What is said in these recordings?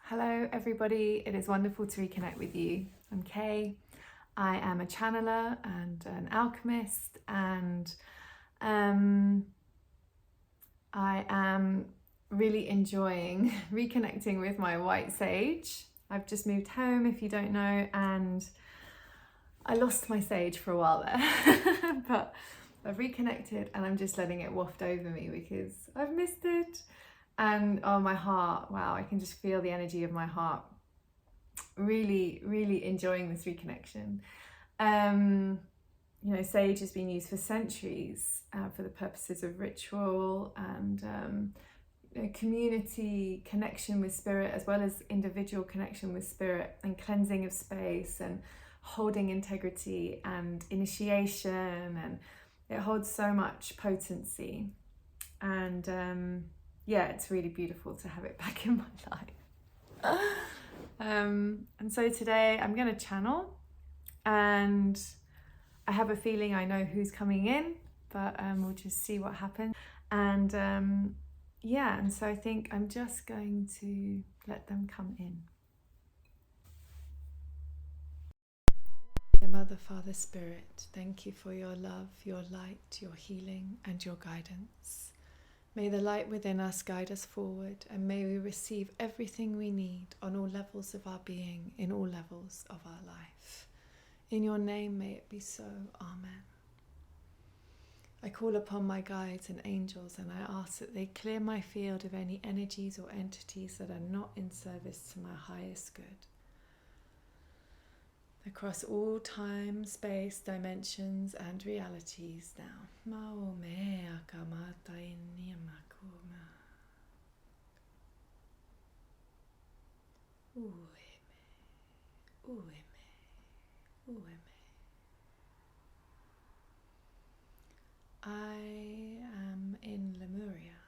Hello everybody, it is wonderful to reconnect with you. I'm Kay. I am a channeler and an alchemist, and I am really enjoying reconnecting with my white sage. I've just moved home, if you don't know, and I lost my sage for a while there but I've reconnected and I'm just letting it waft over me because I've missed it. And oh, my heart, wow, I can just feel the energy of my heart. Really, really enjoying this reconnection. Sage has been used for centuries for the purposes of ritual and community connection with spirit, as well as individual connection with spirit and cleansing of space and holding integrity and initiation, and it holds so much potency. And it's really beautiful to have it back in my life. And so today I'm going to channel, and I have a feeling I know who's coming in, but we'll just see what happens. And and so I think I'm just going to let them come in. Dear Mother, Father, Spirit, thank you for your love, your light, your healing, and your guidance. May the light within us guide us forward, and may we receive everything we need on all levels of our being, in all levels of our life. In your name, may it be so. Amen. I call upon my guides and angels, and I ask that they clear my field of any energies or entities that are not in service to my highest good. Across all time, space, dimensions, and realities now. I am in Lemuria.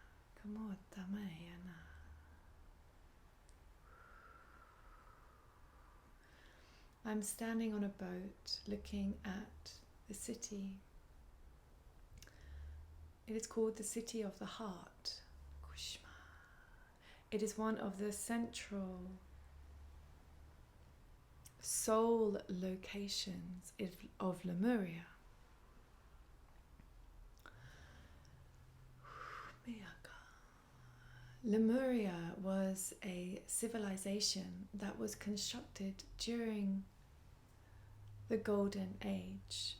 I'm standing on a boat looking at the city. It is called the City of the Heart. It is one of the central soul locations of Lemuria. Lemuria was a civilization that was constructed during the Golden Age.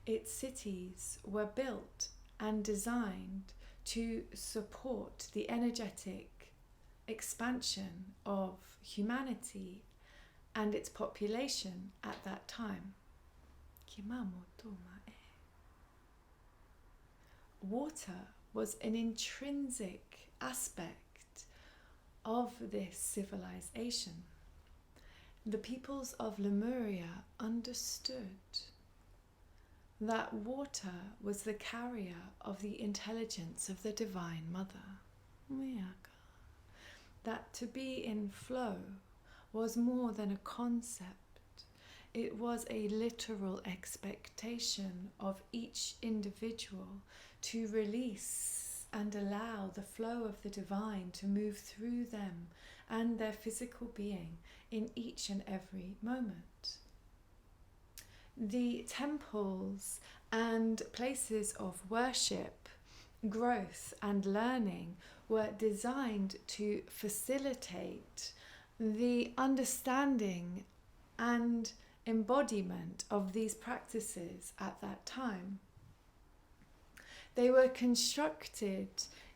Its cities were built and designed to support the energetic expansion of humanity and its population at that time. Water was an intrinsic aspect of this civilization. The peoples of Lemuria understood that water was the carrier of the intelligence of the Divine Mother. That to be in flow was more than a concept. It was a literal expectation of each individual to release and allow the flow of the divine to move through them and their physical being in each and every moment. The temples and places of worship, growth and learning were designed to facilitate the understanding and embodiment of these practices at that time. They were constructed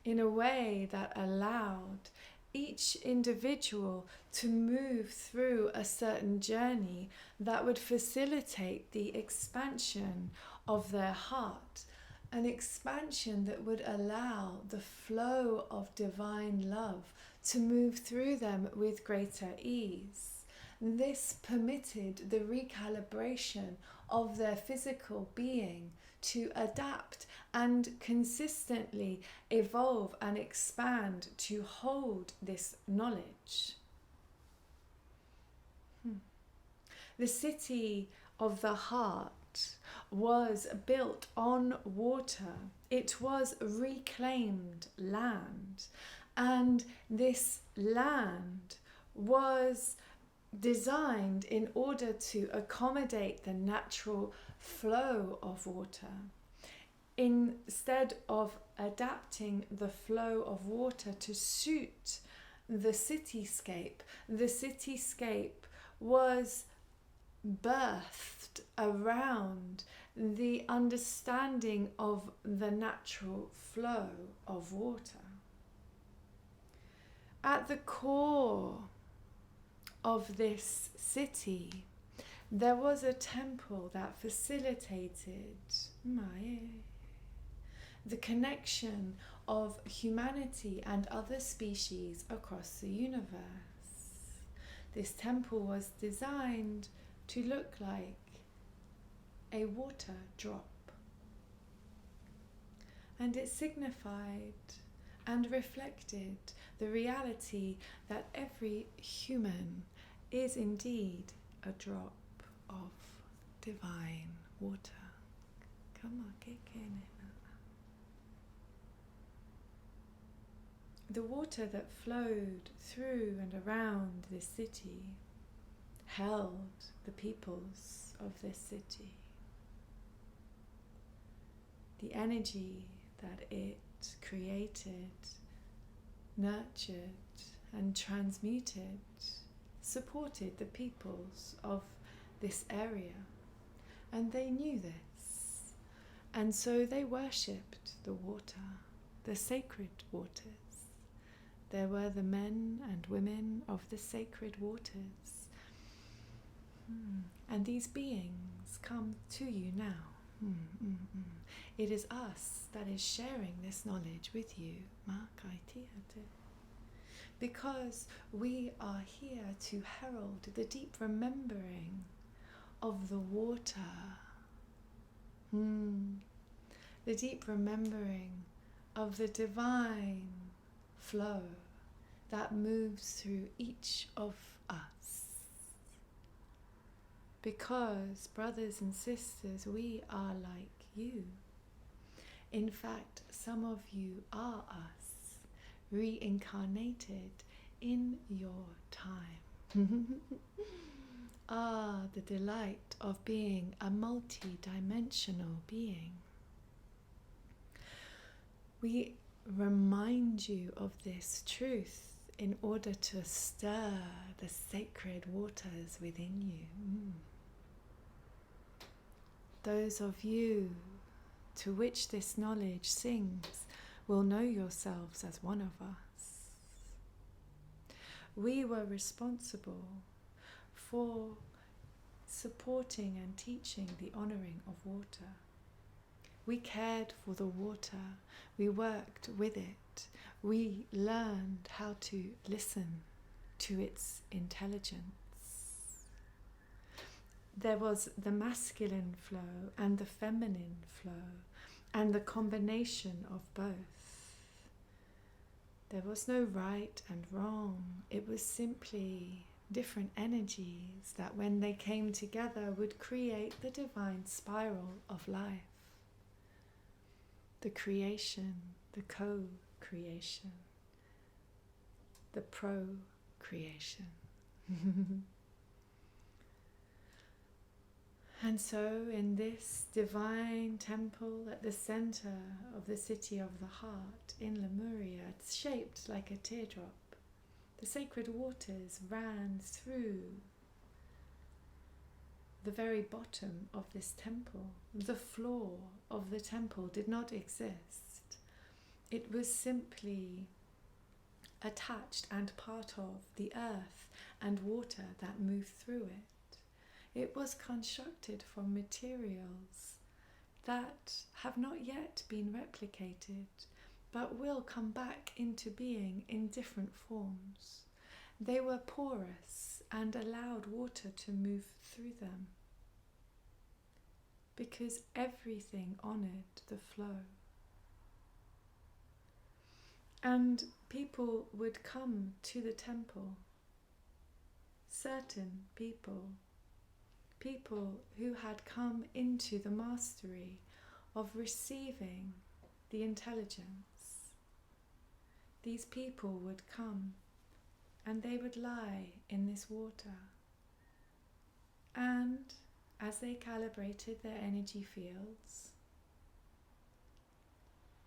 in a way that allowed each individual to move through a certain journey that would facilitate the expansion of their heart, an expansion that would allow the flow of divine love to move through them with greater ease. This permitted the recalibration of their physical being to adapt and consistently evolve and expand to hold this knowledge. The City of the Heart was built on water. It was reclaimed land, And this land was designed in order to accommodate the natural flow of water. Instead of adapting the flow of water to suit the cityscape was birthed around the understanding of the natural flow of water. At the core of this city, there was a temple that facilitated the connection of humanity and other species across the universe. This temple was designed to look like a water drop, and it signified and reflected the reality that every human is indeed a drop of divine water. The water that flowed through and around this city held the peoples of this city. The energy that it created, nurtured, and transmuted supported the peoples of this area, and they knew this, and so they worshipped the water, the sacred waters. There were the men and women of the sacred waters, and these beings come to you now. It is us that is sharing this knowledge with you, because we are here to herald the deep remembering of the water, the deep remembering of the divine flow that moves through each of us. Because, brothers and sisters, we are like you. In fact, some of you are us, reincarnated in your time. The delight of being a multi-dimensional being. We remind you of this truth in order to stir the sacred waters within you. Those of you to which this knowledge sings will know yourselves as one of us. We were responsible for supporting and teaching the honoring of water. We cared for the water, we worked with it, we learned how to listen to its intelligence. There was the masculine flow and the feminine flow, and the combination of both. There was no right and wrong, it was simply different energies that when they came together would create the divine spiral of life. The creation, the co-creation, the procreation. And so in this divine temple at the center of the city of the heart in Lemuria, it's shaped like a teardrop. The sacred waters ran through the very bottom of this temple. The floor of the temple did not exist. It was simply attached and part of the earth and water that moved through it. It was constructed from materials that have not yet been replicated, but will come back into being in different forms. They were porous and allowed water to move through them, because everything honored the flow. And people would come to the temple, certain people who had come into the mastery of receiving the intelligence. these people would come and they would lie in this water. And as they calibrated their energy fields,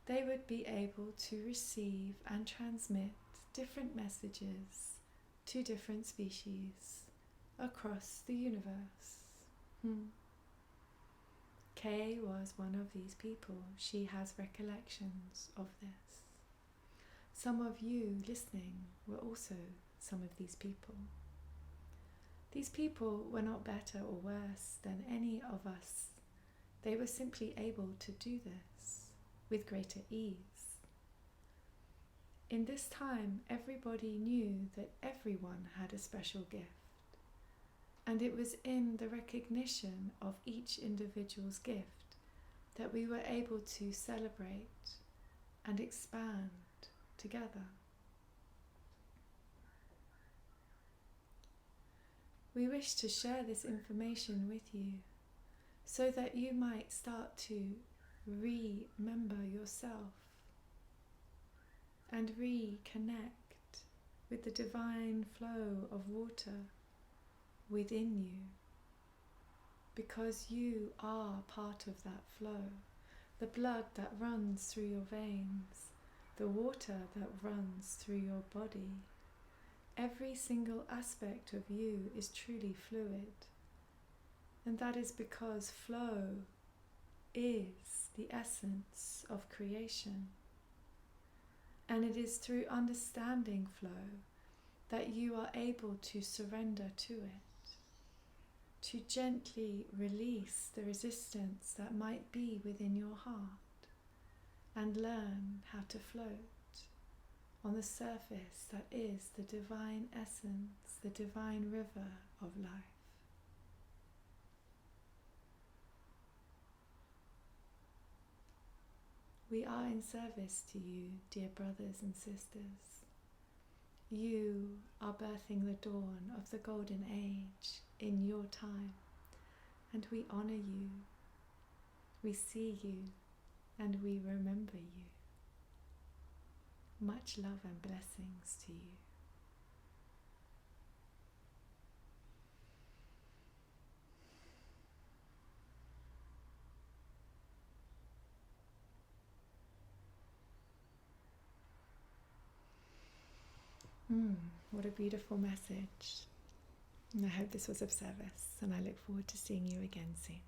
they would be able to receive and transmit different messages to different species across the universe. Kay was one of these people. She has recollections of this. Some of you listening were also some of these people. These people were not better or worse than any of us. They were simply able to do this with greater ease. In this time, everybody knew that everyone had a special gift. And it was in the recognition of each individual's gift that we were able to celebrate and expand together. We wish to share this information with you so that you might start to remember yourself and reconnect with the divine flow of water within you, because you are part of that flow, the blood that runs through your veins, the water that runs through your body. Every single aspect of you is truly fluid, and that is because flow is the essence of creation. And it is through understanding flow that you are able to surrender to it, to gently release the resistance that might be within your heart and learn how to float on the surface that is the divine essence, the divine river of life. We are in service to you, dear brothers and sisters. You are birthing the dawn of the golden age in your time, and we honor you, we see you, and we remember you. Much love and blessings to you. What a beautiful message. And I hope this was of service, and I look forward to seeing you again soon.